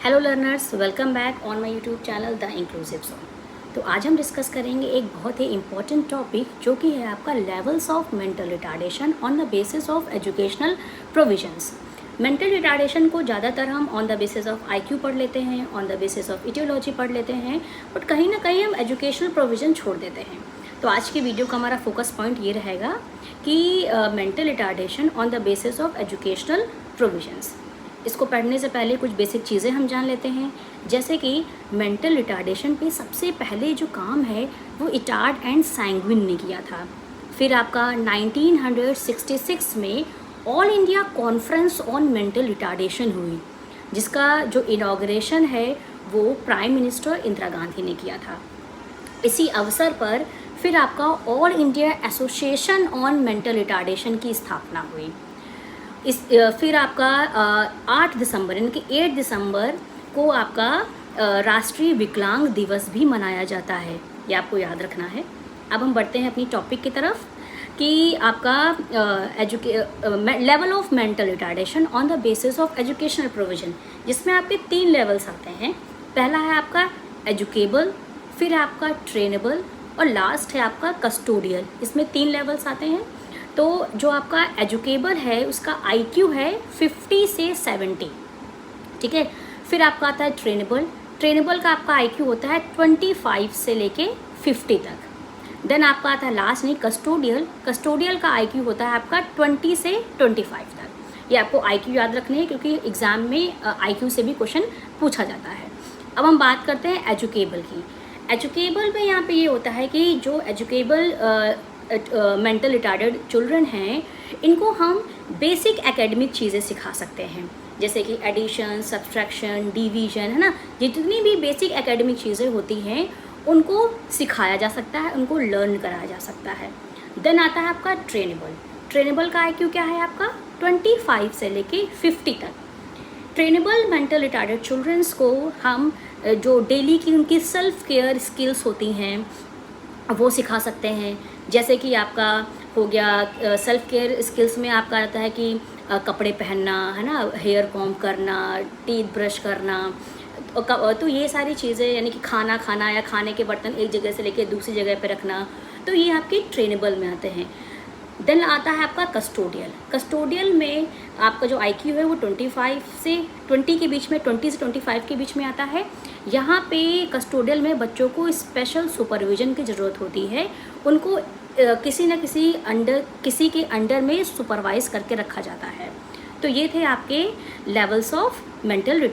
Hello learners, welcome back on my YouTube channel the inclusive soul. तो आज हम discuss करेंगे एक बहुत ही इम्पॉर्टेंट टॉपिक जो कि है आपका levels of mental retardation on the basis of educational provisions. Mental retardation को ज़्यादातर हम on the basis of IQ पढ़ लेते हैं, on the basis of aetiology पढ़ लेते हैं, बट कहीं ना कहीं हम एजुकेशनल प्रोविज़न छोड़ देते हैं। तो आज की वीडियो का हमारा फोकस पॉइंट ये रहेगा कि mental retardation on the basis of educational provisions. इसको पढ़ने से पहले कुछ बेसिक चीज़ें हम जान लेते हैं, जैसे कि मेंटल रिटार्डेशन पे सबसे पहले जो काम है वो इटार्ड एंड सैंग्विन ने किया था। फिर आपका 1966 में all India conference on mental retardation हुई, जिसका जो इनॉग्रेशन है वो प्राइम मिनिस्टर इंदिरा गांधी ने किया था। इसी अवसर पर फिर आपका all India association on mental retardation की स्थापना हुई। फिर आपका 8 दिसंबर यानी कि 8 दिसंबर को आपका राष्ट्रीय विकलांग दिवस भी मनाया जाता है, ये आपको याद रखना है। अब हम बढ़ते हैं अपनी टॉपिक की तरफ कि आपका level of mental retardation on the basis of educational provision, जिसमें आपके 3 लेवल्स आते हैं। पहला है आपका एजुकेबल, फिर आपका ट्रेनेबल और लास्ट है आपका कस्टोडियल। इसमें 3 लेवल्स आते हैं। तो जो आपका एजुकेबल है उसका आईक्यू है 50 से 70, ठीक है। फिर आपका आता है ट्रेनेबल। ट्रेनेबल का आपका आईक्यू होता है 25 से लेके 50 तक। देन आपका आता है लास्ट नहीं कस्टोडियल। कस्टोडियल का आईक्यू होता है आपका 20 से 25 तक। ये आपको आईक्यू याद रखने हैं क्योंकि एग्ज़ाम में आईक्यू से भी क्वेश्चन पूछा जाता है। अब हम बात करते हैं एजुकेबल की। एजुकेबल में यहाँ पे ये होता है कि जो एजुकेबल मेंटल रिटार्डेड चिल्ड्रन हैं, इनको हम बेसिक एकेडमिक चीज़ें सिखा सकते हैं, जैसे कि एडिशन, सब्ट्रैक्शन, डिवीजन, है ना। जितनी भी बेसिक एकेडमिक चीज़ें होती हैं उनको सिखाया जा सकता है, उनको लर्न कराया जा सकता है। देन आता है आपका ट्रेनेबल। ट्रेनेबल का आईक्यू क्या है आपका 25 से लेके 50 तक। ट्रेनेबल मेंटल रिटार्डेड चिल्ड्रंस को हम जो डेली की उनकी सेल्फ केयर स्किल्स होती हैं वो सिखा सकते हैं। जैसे कि आपका हो गया सेल्फ केयर स्किल्स में आपका आता है कि कपड़े पहनना, है ना, हेयर कॉम्ब करना, टीथ ब्रश करना। तो ये सारी चीज़ें, यानी कि खाना खाना या खाने के बर्तन एक जगह से लेकर दूसरी जगह पे रखना, तो ये आपके ट्रेनेबल में आते हैं। देन आता है आपका कस्टोडियल। कस्टोडियल में आपका जो आईक्यू है वो 25 से 20 के बीच में, 20 से 25 के बीच में आता है। यहाँ पे कस्टोडियल में बच्चों को स्पेशल सुपरविजन की ज़रूरत होती है। उनको किसी न किसी के अंडर में सुपरवाइज करके रखा जाता है। तो ये थे आपके लेवल्स ऑफ मेंटल